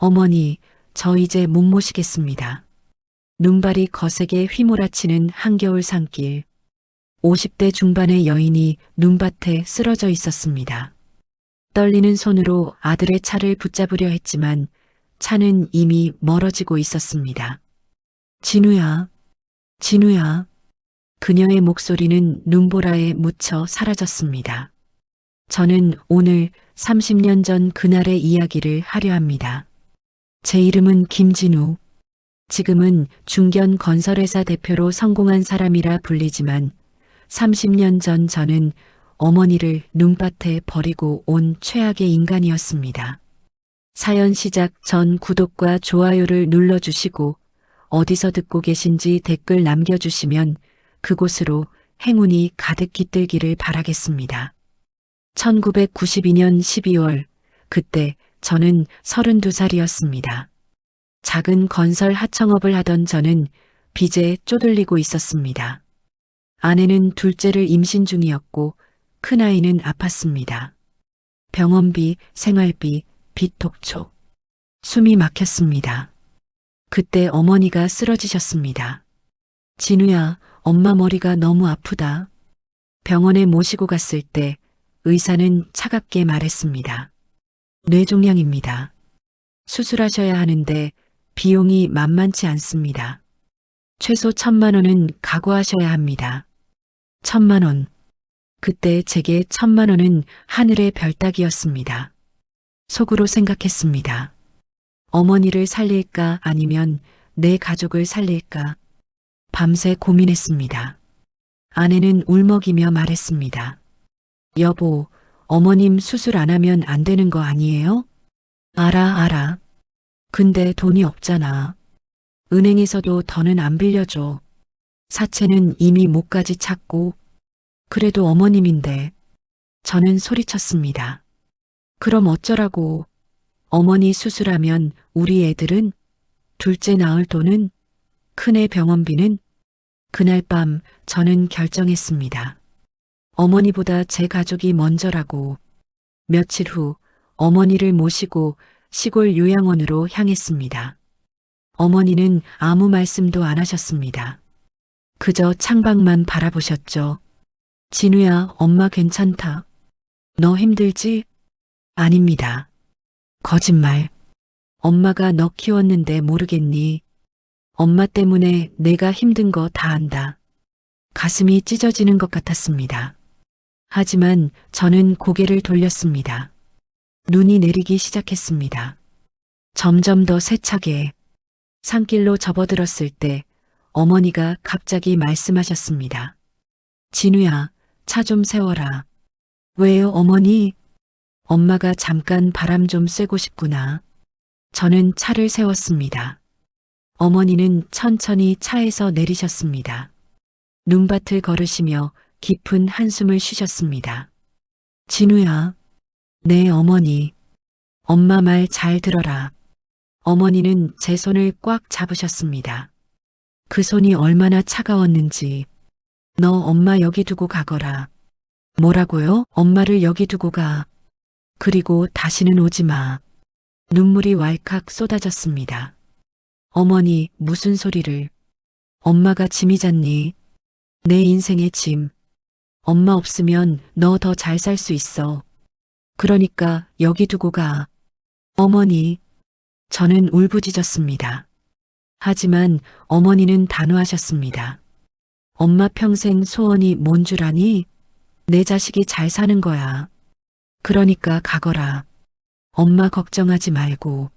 어머니, 저 이제 못 모시겠습니다. 눈발이 거세게 휘몰아치는 한겨울 산길. 50대 중반의 여인이 눈밭에 쓰러져 있었습니다. 떨리는 손으로 아들의 차를 붙잡으려 했지만 차는 이미 멀어지고 있었습니다. 진우야, 진우야. 그녀의 목소리는 눈보라에 묻혀 사라졌습니다. 저는 오늘 30년 전 그날의 이야기를 하려 합니다. 제 이름은 김진우. 지금은 중견 건설회사 대표로 성공한 사람이라 불리지만 30년 전 저는 어머니를 눈밭에 버리고 온 최악의 인간이었습니다. 사연 시작 전 구독과 좋아요를 눌러주시고 어디서 듣고 계신지 댓글 남겨주시면 그곳으로 행운이 가득 깃들기를 바라겠습니다. 1992년 12월, 그때 저는 32살이었습니다. 작은 건설 하청업을 하던 저는 빚에 쪼들리고 있었습니다. 아내는 둘째를 임신 중이었고 큰아이는 아팠습니다. 병원비, 생활비, 빚 독촉. 숨이 막혔습니다. 그때 어머니가 쓰러지셨습니다. 진우야, 엄마 머리가 너무 아프다. 병원에 모시고 갔을 때 의사는 차갑게 말했습니다. 뇌종양입니다. 수술하셔야 하는데 비용이 만만치 않습니다. 최소 1,000만 원은 각오하셔야 합니다. 1,000만 원. 그때 제게 1,000만 원은 하늘의 별 따기였습니다. 속으로 생각했습니다. 어머니를 살릴까 아니면 내 가족을 살릴까. 밤새 고민했습니다. 아내는 울먹이며 말했습니다. 여보, 어머님 수술 안 하면 안 되는 거 아니에요? 알아. 근데 돈이 없잖아. 은행에서도 더는 안 빌려줘. 사채는 이미 목까지 찼고, 그래도 어머님인데. 저는 소리쳤습니다. 그럼 어쩌라고. 어머니 수술하면 우리 애들은? 둘째 낳을 돈은? 큰애 병원비는? 그날 밤 저는 결정했습니다. 어머니보다 제 가족이 먼저라고. 며칠 후 어머니를 모시고 시골 요양원으로 향했습니다. 어머니는 아무 말씀도 안 하셨습니다. 그저 창밖만 바라보셨죠. 진우야, 엄마 괜찮다. 너 힘들지? 아닙니다. 거짓말. 엄마가 너 키웠는데 모르겠니? 엄마 때문에 내가 힘든 거 다 안다. 가슴이 찢어지는 것 같았습니다. 하지만 저는 고개를 돌렸습니다. 눈이 내리기 시작했습니다. 점점 더 세차게. 산길로 접어들었을 때 어머니가 갑자기 말씀하셨습니다. 진우야, 차 좀 세워라. 왜요, 어머니? 엄마가 잠깐 바람 좀 쐬고 싶구나. 저는 차를 세웠습니다. 어머니는 천천히 차에서 내리셨습니다. 눈밭을 걸으시며 깊은 한숨을 쉬셨습니다. 진우야. 네, 어머니. 엄마 말 잘 들어라. 어머니는 제 손을 꽉 잡으셨습니다. 그 손이 얼마나 차가웠는지. 너 엄마 여기 두고 가거라. 뭐라고요? 엄마를 여기 두고 가. 그리고 다시는 오지 마. 눈물이 왈칵 쏟아졌습니다. 어머니, 무슨 소리를. 엄마가 짐이잖니. 내 인생의 짐. 엄마 없으면 너 더 잘 살 수 있어. 그러니까 여기 두고 가. 어머니. 저는 울부짖었습니다. 하지만 어머니는 단호하셨습니다. 엄마 평생 소원이 뭔 줄 아니? 내 자식이 잘 사는 거야. 그러니까 가거라. 엄마 걱정하지 말고.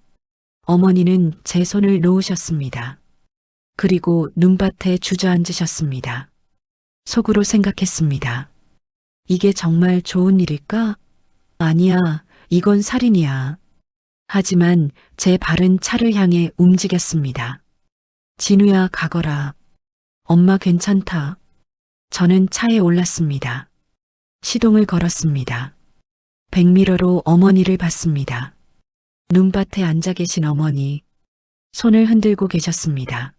어머니는 제 손을 놓으셨습니다. 그리고 눈밭에 주저앉으셨습니다. 속으로 생각했습니다. 이게 정말 좋은 일일까? 아니야, 이건 살인이야. 하지만 제 발은 차를 향해 움직였습니다. 진우야, 가거라. 엄마 괜찮다. 저는 차에 올랐습니다. 시동을 걸었습니다. 백미러로 어머니를 봤습니다. 눈밭에 앉아 계신 어머니. 손을 흔들고 계셨습니다.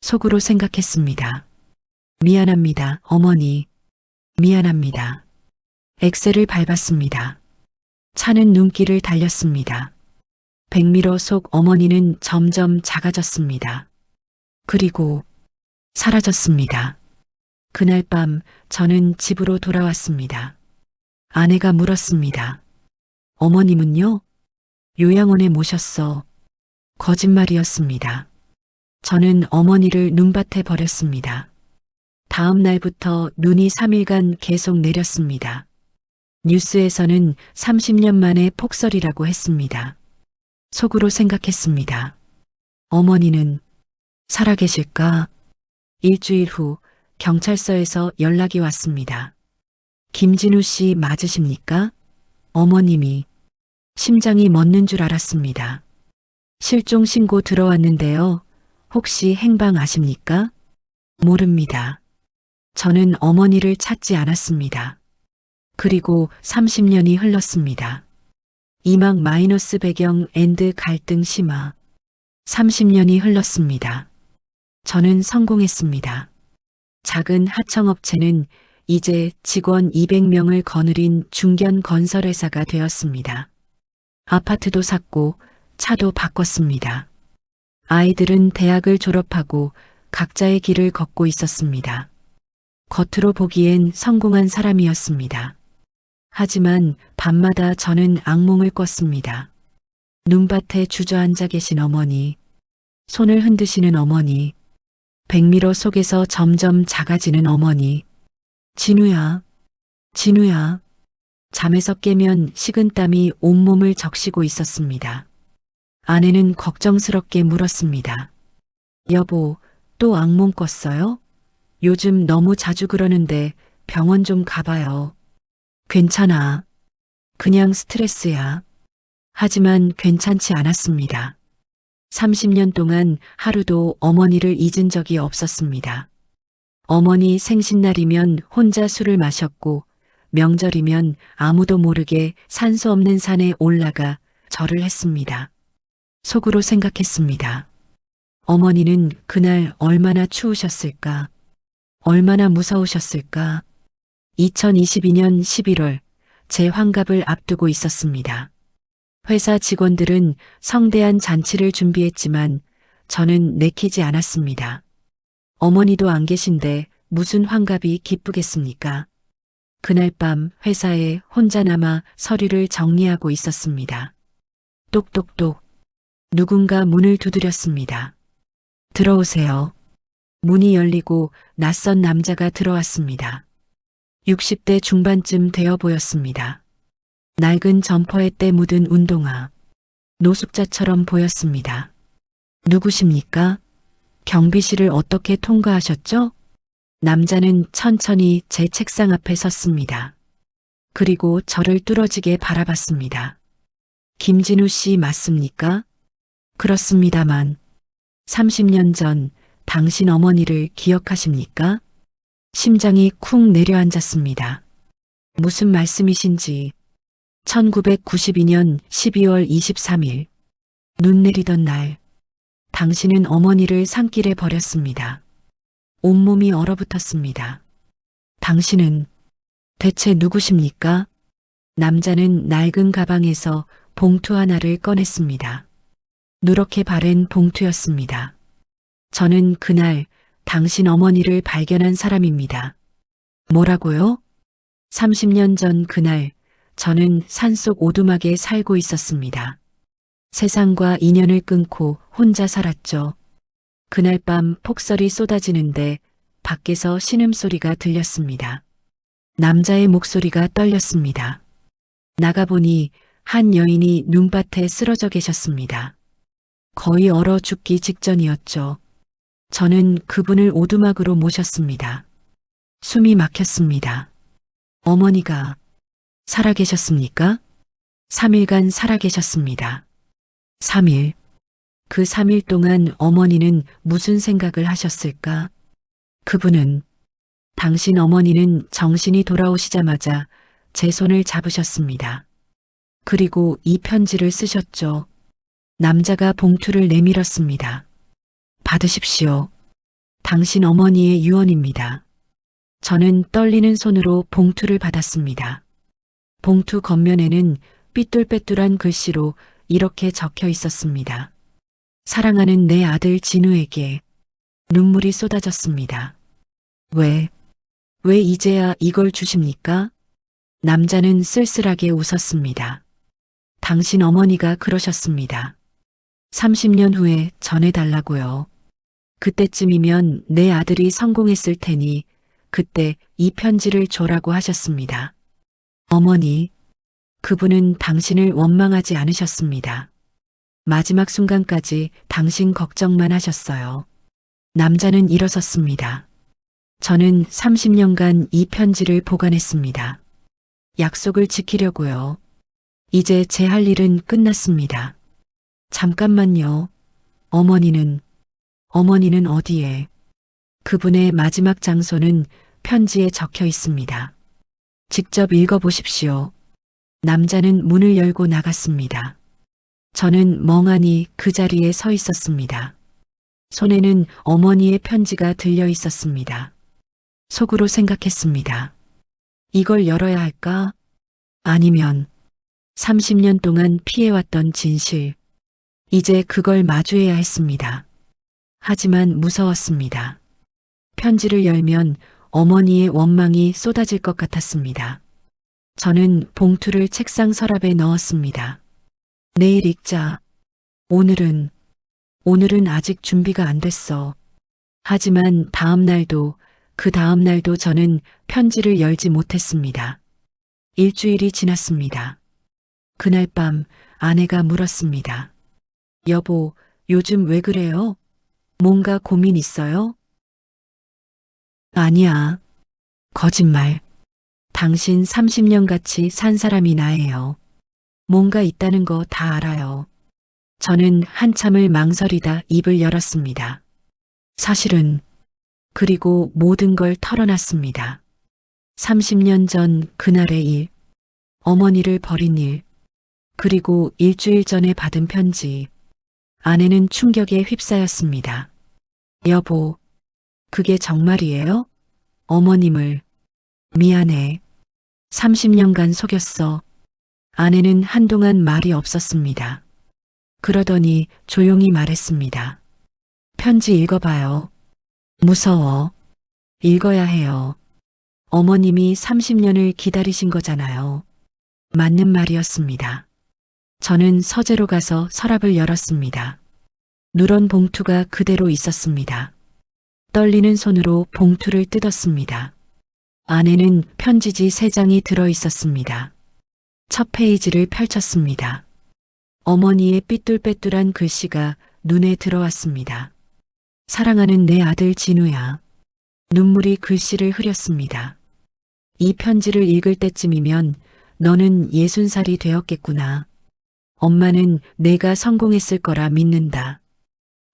속으로 생각했습니다. 미안합니다, 어머니. 미안합니다. 엑셀을 밟았습니다. 차는 눈길을 달렸습니다. 백미러 속 어머니는 점점 작아졌습니다. 그리고 사라졌습니다. 그날 밤 저는 집으로 돌아왔습니다. 아내가 물었습니다. 어머님은요? 요양원에 모셨어. 거짓말이었습니다. 저는 어머니를 눈밭에 버렸습니다. 다음 날부터 눈이 3일간 계속 내렸습니다. 뉴스에서는 30년 만에 폭설이라고 했습니다. 속으로 생각했습니다. 어머니는 살아계실까? 일주일 후 경찰서에서 연락이 왔습니다. 김진우 씨 맞으십니까? 어머님이 심장이 멎는 줄 알았습니다. 실종 신고 들어왔는데요. 혹시 행방 아십니까? 모릅니다. 저는 어머니를 찾지 않았습니다. 그리고 30년이 흘렀습니다. 이막 마이너스 배경 엔드 갈등 심화. 30년이 흘렀습니다. 저는 성공했습니다. 작은 하청업체는 이제 직원 200명을 거느린 중견 건설회사가 되었습니다. 아파트도 샀고 차도 바꿨습니다. 아이들은 대학을 졸업하고 각자의 길을 걷고 있었습니다. 겉으로 보기엔 성공한 사람이었습니다. 하지만 밤마다 저는 악몽을 꿨습니다. 눈밭에 주저앉아 계신 어머니, 손을 흔드시는 어머니, 백미러 속에서 점점 작아지는 어머니. 진우야, 진우야. 잠에서 깨면 식은땀이 온몸을 적시고 있었습니다. 아내는 걱정스럽게 물었습니다. 여보, 또 악몽 꿨어요? 요즘 너무 자주 그러는데 병원 좀 가봐요. 괜찮아. 그냥 스트레스야. 하지만 괜찮지 않았습니다. 30년 동안 하루도 어머니를 잊은 적이 없었습니다. 어머니 생신날이면 혼자 술을 마셨고 명절이면 아무도 모르게 산소 없는 산에 올라가 절을 했습니다. 속으로 생각했습니다. 어머니는 그날 얼마나 추우셨을까? 얼마나 무서우셨을까? 2022년 11월 제 환갑을 앞두고 있었습니다. 회사 직원들은 성대한 잔치를 준비했지만 저는 내키지 않았습니다. 어머니도 안 계신데 무슨 환갑이 기쁘겠습니까? 그날 밤 회사에 혼자 남아 서류를 정리하고 있었습니다. 똑똑똑. 누군가 문을 두드렸습니다. 들어오세요. 문이 열리고 낯선 남자가 들어왔습니다. 60대 중반쯤 되어 보였습니다. 낡은 점퍼에 때 묻은 운동화. 노숙자처럼 보였습니다. 누구십니까? 경비실을 어떻게 통과하셨죠? 남자는 천천히 제 책상 앞에 섰습니다. 그리고 저를 뚫어지게 바라봤습니다. 김진우 씨 맞습니까? 그렇습니다만 30년 전 당신 어머니를 기억하십니까? 심장이 쿵 내려앉았습니다. 무슨 말씀이신지. 1992년 12월 23일 눈 내리던 날 당신은 어머니를 산길에 버렸습니다. 온몸이 얼어붙었습니다. 당신은 대체 누구십니까? 남자는 낡은 가방에서 봉투 하나를 꺼냈습니다. 누렇게 바랜 봉투였습니다. 저는 그날 당신 어머니를 발견한 사람입니다. 뭐라고요? 30년 전 그날 저는 산속 오두막에 살고 있었습니다. 세상과 인연을 끊고 혼자 살았죠. 그날 밤 폭설이 쏟아지는데 밖에서 신음소리가 들렸습니다. 남자의 목소리가 떨렸습니다. 나가보니 한 여인이 눈밭에 쓰러져 계셨습니다. 거의 얼어 죽기 직전이었죠. 저는 그분을 오두막으로 모셨습니다. 숨이 막혔습니다. 어머니가 살아계셨습니까? 3일간 살아계셨습니다. 3일. 그 3일 동안 어머니는 무슨 생각을 하셨을까? 그분은 당신 어머니는 정신이 돌아오시자마자 제 손을 잡으셨습니다. 그리고 이 편지를 쓰셨죠. 남자가 봉투를 내밀었습니다. 받으십시오. 당신 어머니의 유언입니다. 저는 떨리는 손으로 봉투를 받았습니다. 봉투 겉면에는 삐뚤빼뚤한 글씨로 이렇게 적혀 있었습니다. 사랑하는 내 아들 진우에게. 눈물이 쏟아졌습니다. 왜 이제야 이걸 주십니까? 남자는 쓸쓸하게 웃었습니다. 당신 어머니가 그러셨습니다. 30년 후에 전해달라고요. 그때쯤이면 내 아들이 성공했을 테니 그때 이 편지를 줘라고 하셨습니다. 어머니, 그분은 당신을 원망하지 않으셨습니다. 마지막 순간까지 당신 걱정만 하셨어요. 남자는 일어섰습니다. 저는 30년간 이 편지를 보관했습니다. 약속을 지키려고요. 이제 제 할 일은 끝났습니다. 잠깐만요. 어머니는 어디에? 그분의 마지막 장소는 편지에 적혀 있습니다. 직접 읽어보십시오. 남자는 문을 열고 나갔습니다. 저는 멍하니 그 자리에 서 있었습니다. 손에는 어머니의 편지가 들려 있었습니다. 속으로 생각했습니다. 이걸 열어야 할까? 아니면 30년 동안 피해왔던 진실. 이제 그걸 마주해야 했습니다. 하지만 무서웠습니다. 편지를 열면 어머니의 원망이 쏟아질 것 같았습니다. 저는 봉투를 책상 서랍에 넣었습니다. 내일 읽자. 오늘은 아직 준비가 안 됐어. 하지만 그 다음 날도 저는 편지를 열지 못했습니다. 일주일이 지났습니다. 그날 밤 아내가 물었습니다. 여보, 요즘 왜 그래요? 뭔가 고민 있어요? 아니야. 거짓말. 당신 30년 같이 산 사람이 나예요. 뭔가 있다는 거 다 알아요. 저는 한참을 망설이다 입을 열었습니다. 사실은, 그리고 모든 걸 털어놨습니다. 30년 전 그날의 일, 어머니를 버린 일, 그리고 일주일 전에 받은 편지. 아내는 충격에 휩싸였습니다. 여보, 그게 정말이에요? 어머님을. 미안해. 30년간 속였어. 아내는 한동안 말이 없었습니다. 그러더니 조용히 말했습니다. 편지 읽어봐요. 무서워. 읽어야 해요. 어머님이 30년을 기다리신 거잖아요. 맞는 말이었습니다. 저는 서재로 가서 서랍을 열었습니다. 누런 봉투가 그대로 있었습니다. 떨리는 손으로 봉투를 뜯었습니다. 안에는 편지지 3장이 들어 있었습니다. 첫 페이지를 펼쳤습니다. 어머니의 삐뚤빼뚤한 글씨가 눈에 들어왔습니다. 사랑하는 내 아들 진우야. 눈물이 글씨를 흐렸습니다. 이 편지를 읽을 때쯤이면 너는 60살이 되었겠구나. 엄마는 내가 성공했을 거라 믿는다.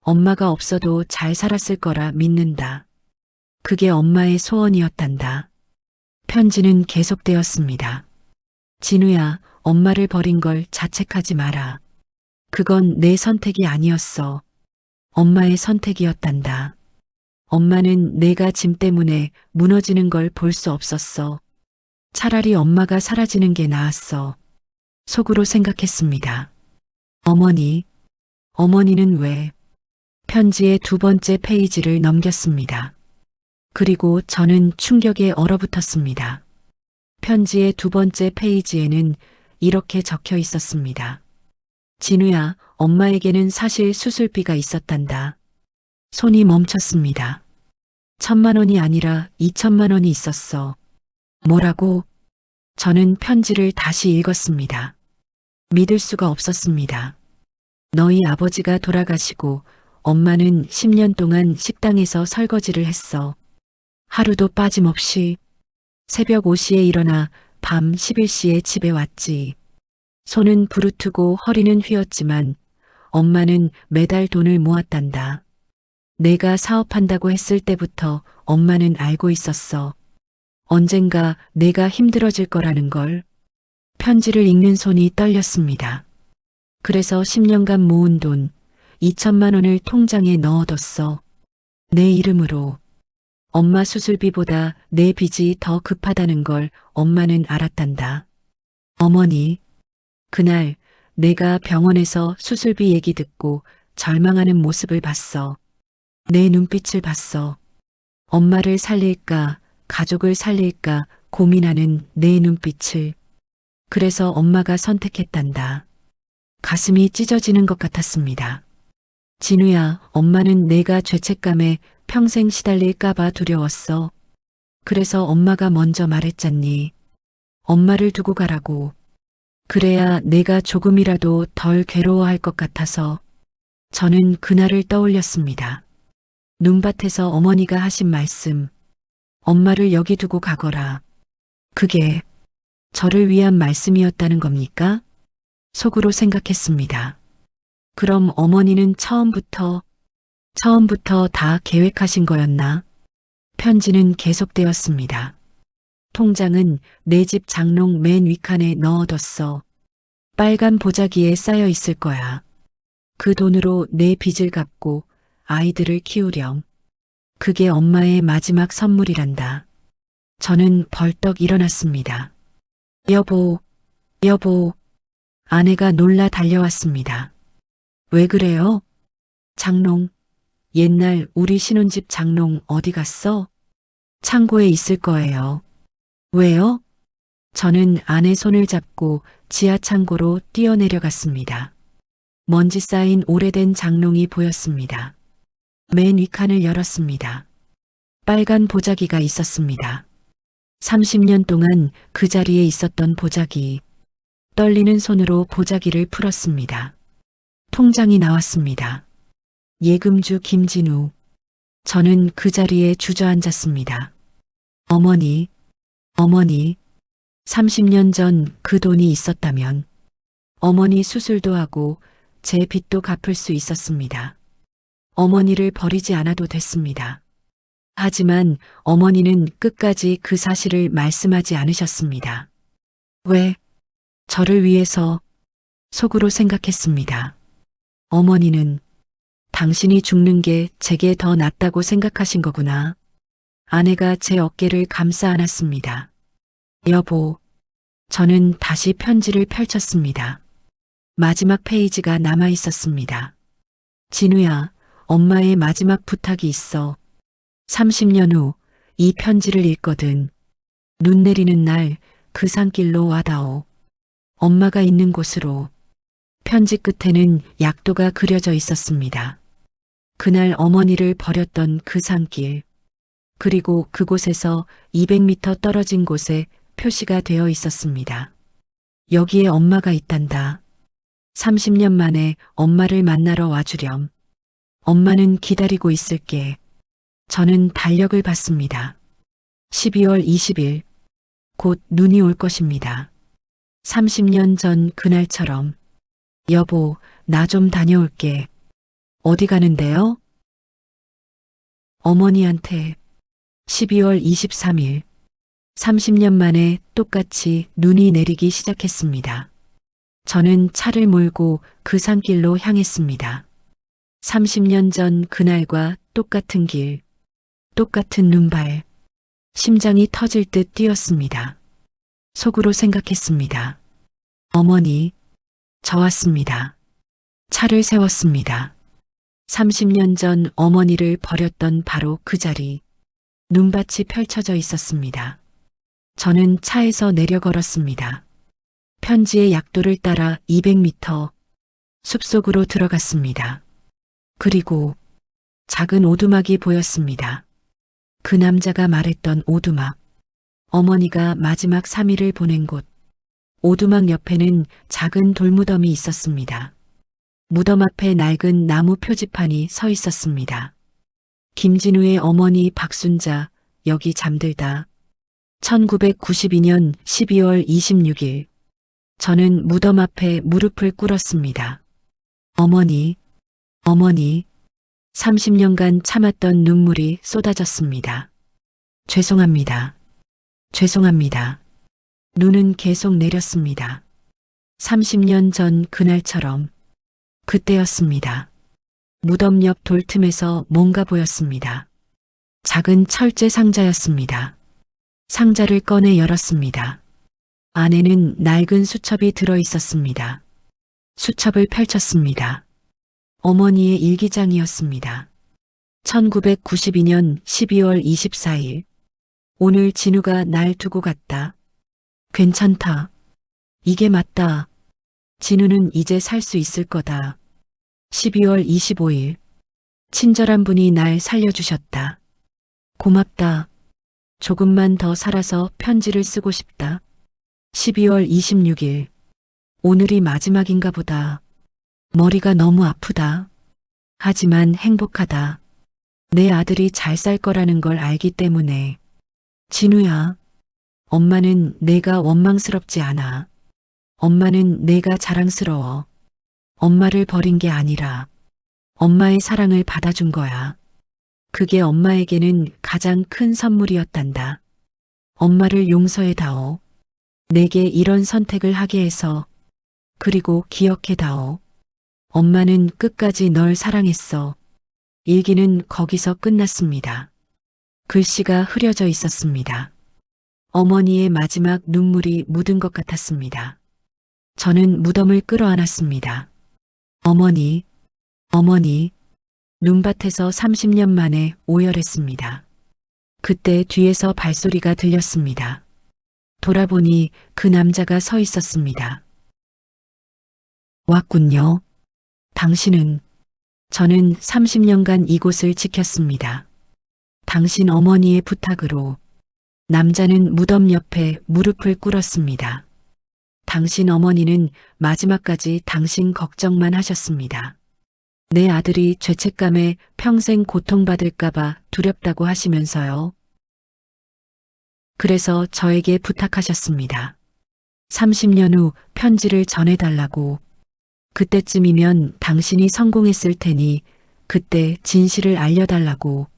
엄마가 없어도 잘 살았을 거라 믿는다. 그게 엄마의 소원이었단다. 편지는 계속되었습니다. 진우야, 엄마를 버린 걸 자책하지 마라. 그건 내 선택이 아니었어. 엄마의 선택이었단다. 엄마는 내가 짐 때문에 무너지는 걸 볼 수 없었어. 차라리 엄마가 사라지는 게 나았어. 속으로 생각했습니다. 어머니는 왜? 편지의 2번째 페이지를 넘겼습니다. 그리고 저는 충격에 얼어붙었습니다. 편지의 2번째 페이지에는 이렇게 적혀 있었습니다. 진우야, 엄마에게는 사실 수술비가 있었단다. 손이 멈췄습니다. 1,000만 원이 아니라 2,000만 원이 있었어. 뭐라고? 저는 편지를 다시 읽었습니다. 믿을 수가 없었습니다. 너희 아버지가 돌아가시고 엄마는 10년 동안 식당에서 설거지를 했어. 하루도 빠짐없이 새벽 5시에 일어나 밤 11시에 집에 왔지. 손은 부르트고 허리는 휘었지만 엄마는 매달 돈을 모았단다. 내가 사업한다고 했을 때부터 엄마는 알고 있었어. 언젠가 내가 힘들어질 거라는 걸. 편지를 읽는 손이 떨렸습니다. 그래서 10년간 모은 돈 2,000만 원을 통장에 넣어뒀어. 내 이름으로. 엄마 수술비보다 내 빚이 더 급하다는 걸 엄마는 알았단다. 어머니, 그날 내가 병원에서 수술비 얘기 듣고 절망하는 모습을 봤어. 내 눈빛을 봤어. 엄마를 살릴까, 가족을 살릴까 고민하는 내 눈빛을. 그래서 엄마가 선택했단다. 가슴이 찢어지는 것 같았습니다. 진우야, 엄마는 내가 죄책감에 평생 시달릴까봐 두려웠어. 그래서 엄마가 먼저 말했잖니. 엄마를 두고 가라고. 그래야 내가 조금이라도 덜 괴로워할 것 같아서. 저는 그날을 떠올렸습니다. 눈밭에서 어머니가 하신 말씀. 엄마를 여기 두고 가거라. 그게 저를 위한 말씀이었다는 겁니까? 속으로 생각했습니다. 그럼 어머니는 처음부터 다 계획하신 거였나? 편지는 계속되었습니다. 통장은 내 집 장롱 맨 윗칸에 넣어뒀어. 빨간 보자기에 쌓여 있을 거야. 그 돈으로 내 빚을 갚고 아이들을 키우렴. 그게 엄마의 마지막 선물이란다. 저는 벌떡 일어났습니다. 여보, 여보. 아내가 놀라 달려왔습니다. 왜 그래요? 장롱. 옛날 우리 신혼집 장롱 어디 갔어? 창고에 있을 거예요. 왜요? 저는 아내 손을 잡고 지하 창고로 뛰어내려갔습니다. 먼지 쌓인 오래된 장롱이 보였습니다. 맨 윗칸을 열었습니다. 빨간 보자기가 있었습니다. 30년 동안 그 자리에 있었던 보자기. 떨리는 손으로 보자기를 풀었습니다. 통장이 나왔습니다. 예금주 김진우. 저는 그 자리에 주저앉았습니다. 어머니, 30년 전 그 돈이 있었다면 어머니 수술도 하고 제 빚도 갚을 수 있었습니다. 어머니를 버리지 않아도 됐습니다. 하지만 어머니는 끝까지 그 사실을 말씀하지 않으셨습니다. 왜? 저를 위해서. 속으로 생각했습니다. 어머니는 당신이 죽는 게 제게 더 낫다고 생각하신 거구나. 아내가 제 어깨를 감싸 안았습니다. 여보. 저는 다시 편지를 펼쳤습니다. 마지막 페이지가 남아 있었습니다. 진우야, 엄마의 마지막 부탁이 있어. 30년 후 이 편지를 읽거든. 눈 내리는 날 그 산길로 와다오. 엄마가 있는 곳으로. 편지 끝에는 약도가 그려져 있었습니다. 그날 어머니를 버렸던 그 산길. 그리고 그곳에서 200m 떨어진 곳에 표시가 되어 있었습니다. 여기에 엄마가 있단다. 30년 만에 엄마를 만나러 와주렴. 엄마는 기다리고 있을게. 저는 달력을 봤습니다. 12월 20일. 곧 눈이 올 것입니다. 30년 전 그날처럼. 여보, 나 좀 다녀올게. 어디 가는데요? 어머니한테. 12월 23일. 30년 만에 똑같이 눈이 내리기 시작했습니다. 저는 차를 몰고 그 산길로 향했습니다. 30년 전 그날과 똑같은 길, 똑같은 눈발. 심장이 터질 듯 뛰었습니다. 속으로 생각했습니다. 어머니, 저 왔습니다. 차를 세웠습니다. 30년 전 어머니를 버렸던 바로 그 자리. 눈밭이 펼쳐져 있었습니다. 저는 차에서 내려 걸었습니다. 편지의 약도를 따라 200m 숲속으로 들어갔습니다. 그리고 작은 오두막이 보였습니다. 그 남자가 말했던 오두막. 어머니가 마지막 3일을 보낸 곳. 오두막 옆에는 작은 돌무덤이 있었습니다. 무덤 앞에 낡은 나무 표지판이 서 있었습니다. 김진우의 어머니 박순자, 여기 잠들다. 1992년 12월 26일. 저는 무덤 앞에 무릎을 꿇었습니다. 어머니, 30년간 참았던 눈물이 쏟아졌습니다. 죄송합니다. 눈은 계속 내렸습니다. 30년 전 그날처럼. 그때였습니다. 무덤 옆 돌틈에서 뭔가 보였습니다. 작은 철제 상자였습니다. 상자를 꺼내 열었습니다. 안에는 낡은 수첩이 들어 있었습니다. 수첩을 펼쳤습니다. 어머니의 일기장이었습니다. 1992년 12월 24일. 오늘 진우가 날 두고 갔다. 괜찮다. 이게 맞다. 진우는 이제 살 수 있을 거다. 12월 25일. 친절한 분이 날 살려주셨다. 고맙다. 조금만 더 살아서 편지를 쓰고 싶다. 12월 26일. 오늘이 마지막인가 보다. 머리가 너무 아프다. 하지만 행복하다. 내 아들이 잘 살 거라는 걸 알기 때문에. 진우야, 엄마는 내가 원망스럽지 않아. 엄마는 내가 자랑스러워. 엄마를 버린 게 아니라 엄마의 사랑을 받아준 거야. 그게 엄마에게는 가장 큰 선물이었단다. 엄마를 용서해다오. 내게 이런 선택을 하게 해서. 그리고 기억해다오. 엄마는 끝까지 널 사랑했어. 일기는 거기서 끝났습니다. 글씨가 흐려져 있었습니다. 어머니의 마지막 눈물이 묻은 것 같았습니다. 저는 무덤을 끌어안았습니다. 어머니, 어머니, 눈밭에서 30년 만에 오열했습니다. 그때 뒤에서 발소리가 들렸습니다. 돌아보니 그 남자가 서 있었습니다. 왔군요. 당신은, 저는 30년간 이곳을 지켰습니다. 당신 어머니의 부탁으로. 남자는 무덤 옆에 무릎을 꿇었습니다. 당신 어머니는 마지막까지 당신 걱정만 하셨습니다. 내 아들이 죄책감에 평생 고통받을까봐 두렵다고 하시면서요. 그래서 저에게 부탁하셨습니다. 30년 후 편지를 전해달라고. 그때쯤이면 당신이 성공했을 테니 그때 진실을 알려달라고.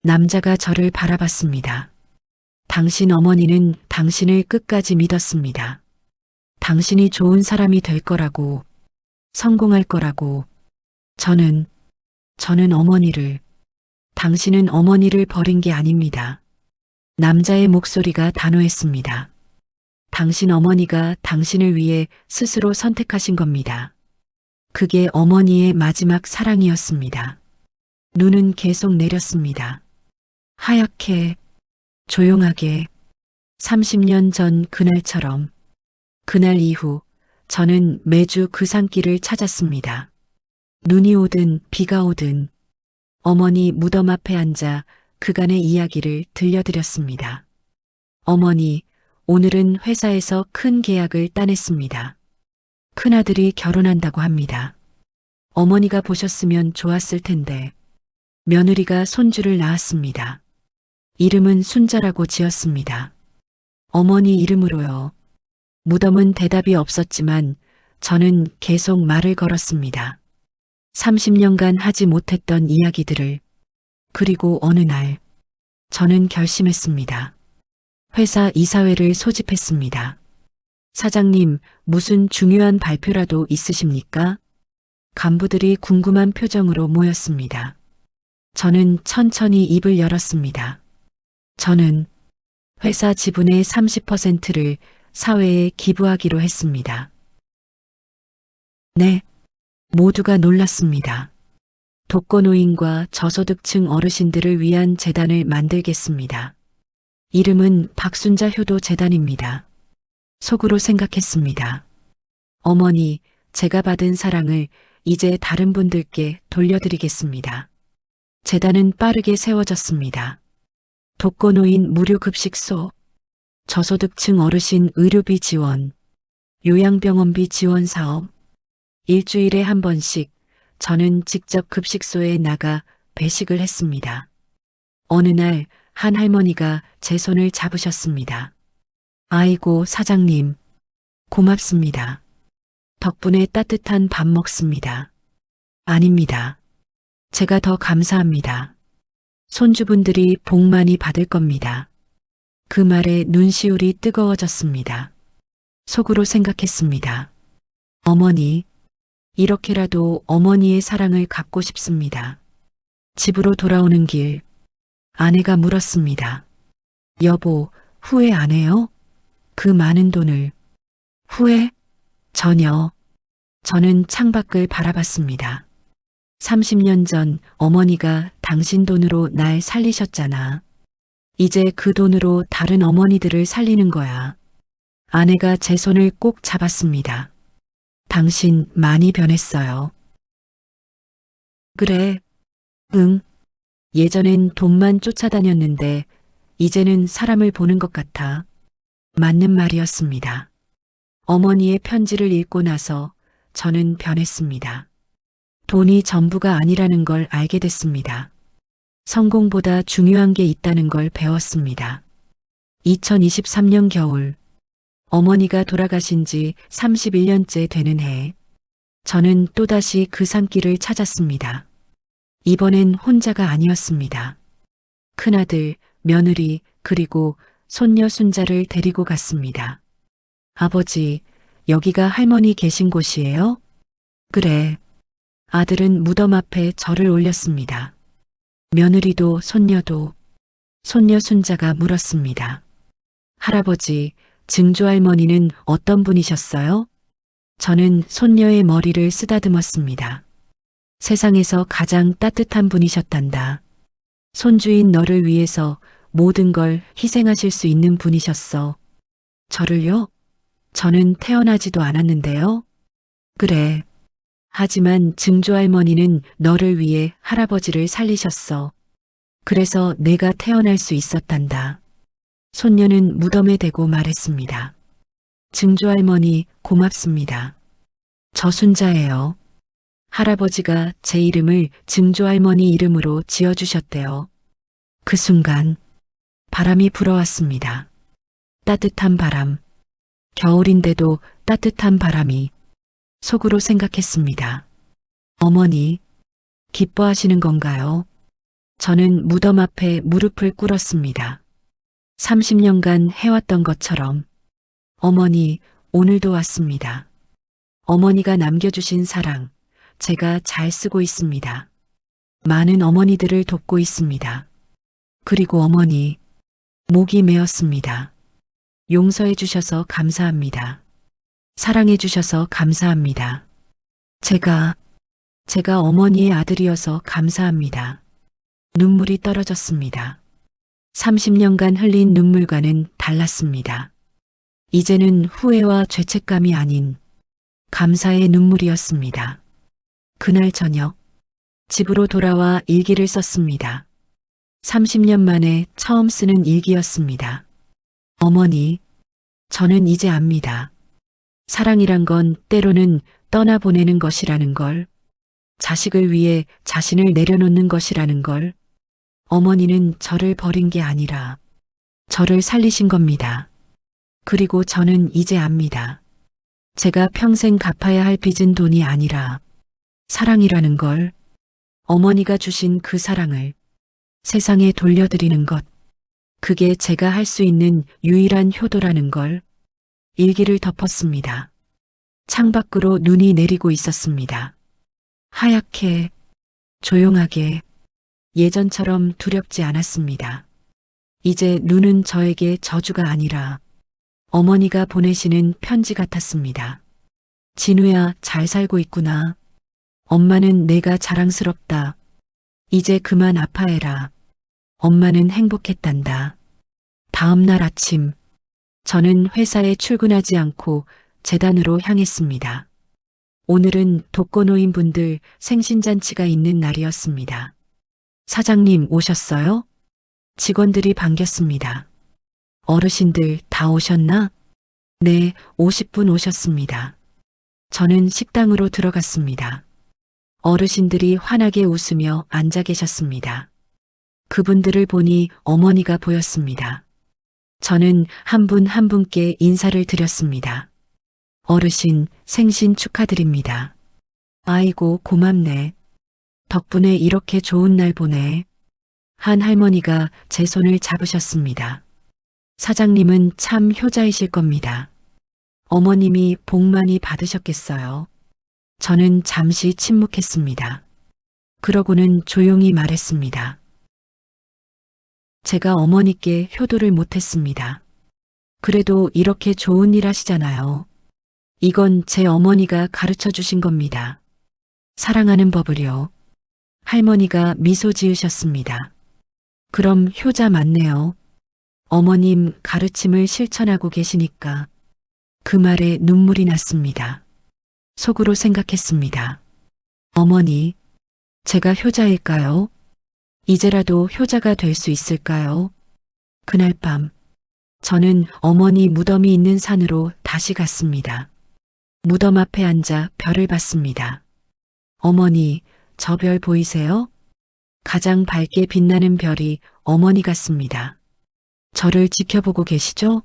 남자가 저를 바라봤습니다. 당신 어머니는 당신을 끝까지 믿었습니다. 당신이 좋은 사람이 될 거라고, 성공할 거라고. 저는 어머니를, 당신은 어머니를 버린 게 아닙니다. 남자의 목소리가 단호했습니다. 당신 어머니가 당신을 위해 스스로 선택하신 겁니다. 그게 어머니의 마지막 사랑이었습니다. 눈은 계속 내렸습니다. 하얗게, 조용하게, 30년 전 그날처럼. 그날 이후 저는 매주 그 산길을 찾았습니다. 눈이 오든 비가 오든 어머니 무덤 앞에 앉아 그간의 이야기를 들려드렸습니다. 어머니, 오늘은 회사에서 큰 계약을 따냈습니다. 큰아들이 결혼한다고 합니다. 어머니가 보셨으면 좋았을 텐데. 며느리가 손주를 낳았습니다. 이름은 순자라고 지었습니다. 어머니 이름으로요. 무덤은 대답이 없었지만 저는 계속 말을 걸었습니다. 30년간 하지 못했던 이야기들을. 그리고 어느 날 저는 결심했습니다. 회사 이사회를 소집했습니다. 사장님, 무슨 중요한 발표라도 있으십니까? 간부들이 궁금한 표정으로 모였습니다. 저는 천천히 입을 열었습니다. 저는 회사 지분의 30%를 사회에 기부하기로 했습니다. 네, 모두가 놀랐습니다. 독거노인과 저소득층 어르신들을 위한 재단을 만들겠습니다. 이름은 박순자 효도 재단입니다. 속으로 생각했습니다. 어머니, 제가 받은 사랑을 이제 다른 분들께 돌려드리겠습니다. 재단은 빠르게 세워졌습니다. 독거노인 무료급식소, 저소득층 어르신 의료비 지원, 요양병원비 지원 사업, 일주일에 한 번씩 저는 직접 급식소에 나가 배식을 했습니다. 어느 날 한 할머니가 제 손을 잡으셨습니다. 아이고, 사장님, 고맙습니다. 덕분에 따뜻한 밥 먹습니다. 아닙니다. 제가 더 감사합니다. 손주분들이 복 많이 받을 겁니다. 그 말에 눈시울이 뜨거워졌습니다. 속으로 생각했습니다. 어머니, 이렇게라도 어머니의 사랑을 갖고 싶습니다. 집으로 돌아오는 길, 아내가 물었습니다. 여보, 후회 안 해요? 그 많은 돈을. 후회? 전혀. 저는 창밖을 바라봤습니다. 30년 전 어머니가 당신 돈으로 날 살리셨잖아. 이제 그 돈으로 다른 어머니들을 살리는 거야. 아내가 제 손을 꼭 잡았습니다. 당신 많이 변했어요. 그래, 응. 예전엔 돈만 쫓아다녔는데 이제는 사람을 보는 것 같아. 맞는 말이었습니다. 어머니의 편지를 읽고 나서 저는 변했습니다. 돈이 전부가 아니라는 걸 알게 됐습니다. 성공보다 중요한 게 있다는 걸 배웠습니다. 2023년 겨울, 어머니가 돌아가신 지 31년째 되는 해, 저는 또다시 그 산길을 찾았습니다. 이번엔 혼자가 아니었습니다. 큰아들, 며느리, 그리고 손녀 손자를 데리고 갔습니다. 아버지, 여기가 할머니 계신 곳이에요? 그래. 아들은 무덤 앞에 절을 올렸습니다. 며느리도 손녀도, 손녀 손자가 물었습니다. 할아버지, 증조할머니는 어떤 분이셨어요? 저는 손녀의 머리를 쓰다듬었습니다. 세상에서 가장 따뜻한 분이셨단다. 손주인 너를 위해서 모든 걸 희생하실 수 있는 분이셨어. 저를요? 저는 태어나지도 않았는데요. 그래. 하지만 증조할머니는 너를 위해 할아버지를 살리셨어. 그래서 내가 태어날 수 있었단다. 손녀는 무덤에 대고 말했습니다. 증조할머니 고맙습니다. 저 순자예요. 할아버지가 제 이름을 증조할머니 이름으로 지어주셨대요. 그 순간 바람이 불어왔습니다. 따뜻한 바람. 겨울인데도 따뜻한 바람이. 속으로 생각했습니다. 어머니, 기뻐하시는 건가요? 저는 무덤 앞에 무릎을 꿇었습니다. 30년간 해왔던 것처럼. 어머니, 오늘도 왔습니다. 어머니가 남겨주신 사랑, 제가 잘 쓰고 있습니다. 많은 어머니들을 돕고 있습니다. 그리고 어머니, 목이 메었습니다. 용서해 주셔서 감사합니다. 사랑해 주셔서 감사합니다. 제가 어머니의 아들이어서 감사합니다. 눈물이 떨어졌습니다. 30년간 흘린 눈물과는 달랐습니다. 이제는 후회와 죄책감이 아닌 감사의 눈물이었습니다. 그날 저녁, 집으로 돌아와 일기를 썼습니다. 30년 만에 처음 쓰는 일기였습니다. 어머니, 저는 이제 압니다. 사랑이란 건 때로는 떠나보내는 것이라는 걸, 자식을 위해 자신을 내려놓는 것이라는 걸, 어머니는 저를 버린 게 아니라 저를 살리신 겁니다. 그리고 저는 이제 압니다. 제가 평생 갚아야 할 빚은 돈이 아니라 사랑이라는 걸, 어머니가 주신 그 사랑을 세상에 돌려드리는 것, 그게 제가 할 수 있는 유일한 효도라는 걸. 일기를 덮었습니다. 창밖으로 눈이 내리고 있었습니다. 하얗게, 조용하게, 예전처럼 두렵지 않았습니다. 이제 눈은 저에게 저주가 아니라 어머니가 보내시는 편지 같았습니다. 진우야, 잘 살고 있구나. 엄마는 내가 자랑스럽다. 이제 그만 아파해라. 엄마는 행복했단다. 다음 날 아침, 저는 회사에 출근하지 않고 재단으로 향했습니다. 오늘은 독거노인분들 생신잔치가 있는 날이었습니다. 사장님 오셨어요? 직원들이 반겼습니다. 어르신들 다 오셨나? 네, 50분 오셨습니다. 저는 식당으로 들어갔습니다. 어르신들이 환하게 웃으며 앉아 계셨습니다. 그분들을 보니 어머니가 보였습니다. 저는 한 분 한 분께 인사를 드렸습니다. 어르신, 생신 축하드립니다. 아이고, 고맙네. 덕분에 이렇게 좋은 날 보내. 한 할머니가 제 손을 잡으셨습니다. 사장님은 참 효자이실 겁니다. 어머님이 복 많이 받으셨겠어요. 저는 잠시 침묵했습니다. 그러고는 조용히 말했습니다. 제가 어머니께 효도를 못했습니다. 그래도 이렇게 좋은 일 하시잖아요. 이건 제 어머니가 가르쳐 주신 겁니다. 사랑하는 법을요. 할머니가 미소 지으셨습니다. 그럼 효자 맞네요. 어머님 가르침을 실천하고 계시니까 그 말에 눈물이 났습니다. 속으로 생각했습니다. 어머니, 제가 효자일까요? 이제라도 효자가 될 수 있을까요? 그날 밤, 저는 어머니 무덤이 있는 산으로 다시 갔습니다. 무덤 앞에 앉아 별을 봤습니다. 어머니, 저 별 보이세요? 가장 밝게 빛나는 별이 어머니 같습니다. 저를 지켜보고 계시죠?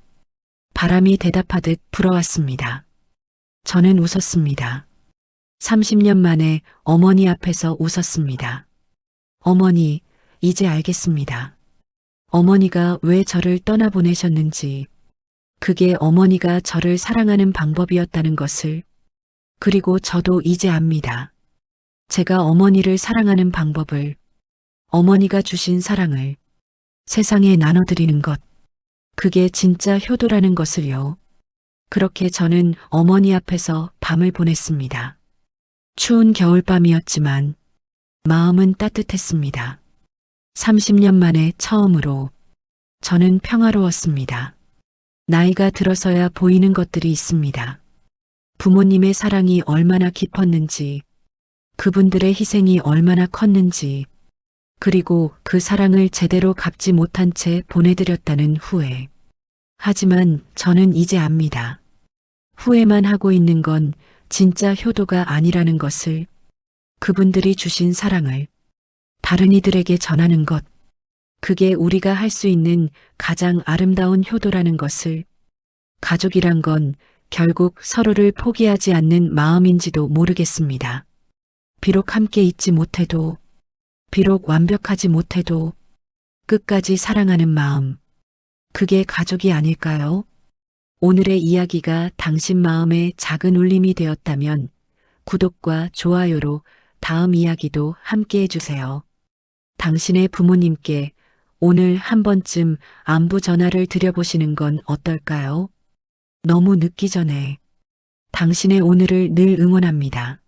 바람이 대답하듯 불어왔습니다. 저는 웃었습니다. 30년 만에 어머니 앞에서 웃었습니다. 어머니, 이제 알겠습니다. 어머니가 왜 저를 떠나보내셨는지, 그게 어머니가 저를 사랑하는 방법이었다는 것을, 그리고 저도 이제 압니다. 제가 어머니를 사랑하는 방법을, 어머니가 주신 사랑을 세상에 나눠드리는 것, 그게 진짜 효도라는 것을요. 그렇게 저는 어머니 앞에서 밤을 보냈습니다. 추운 겨울밤이었지만 마음은 따뜻했습니다. 30년 만에 처음으로 저는 평화로웠습니다. 나이가 들어서야 보이는 것들이 있습니다. 부모님의 사랑이 얼마나 깊었는지, 그분들의 희생이 얼마나 컸는지, 그리고 그 사랑을 제대로 갚지 못한 채 보내드렸다는 후회. 하지만 저는 이제 압니다. 후회만 하고 있는 건 진짜 효도가 아니라는 것을, 그분들이 주신 사랑을 다른 이들에게 전하는 것, 그게 우리가 할 수 있는 가장 아름다운 효도라는 것을, 가족이란 건 결국 서로를 포기하지 않는 마음인지도 모르겠습니다. 비록 함께 있지 못해도, 비록 완벽하지 못해도 끝까지 사랑하는 마음, 그게 가족이 아닐까요? 오늘의 이야기가 당신 마음에 작은 울림이 되었다면 구독과 좋아요로 다음 이야기도 함께 해주세요. 당신의 부모님께 오늘 한 번쯤 안부 전화를 드려보시는 건 어떨까요? 너무 늦기 전에 당신의 오늘을 늘 응원합니다.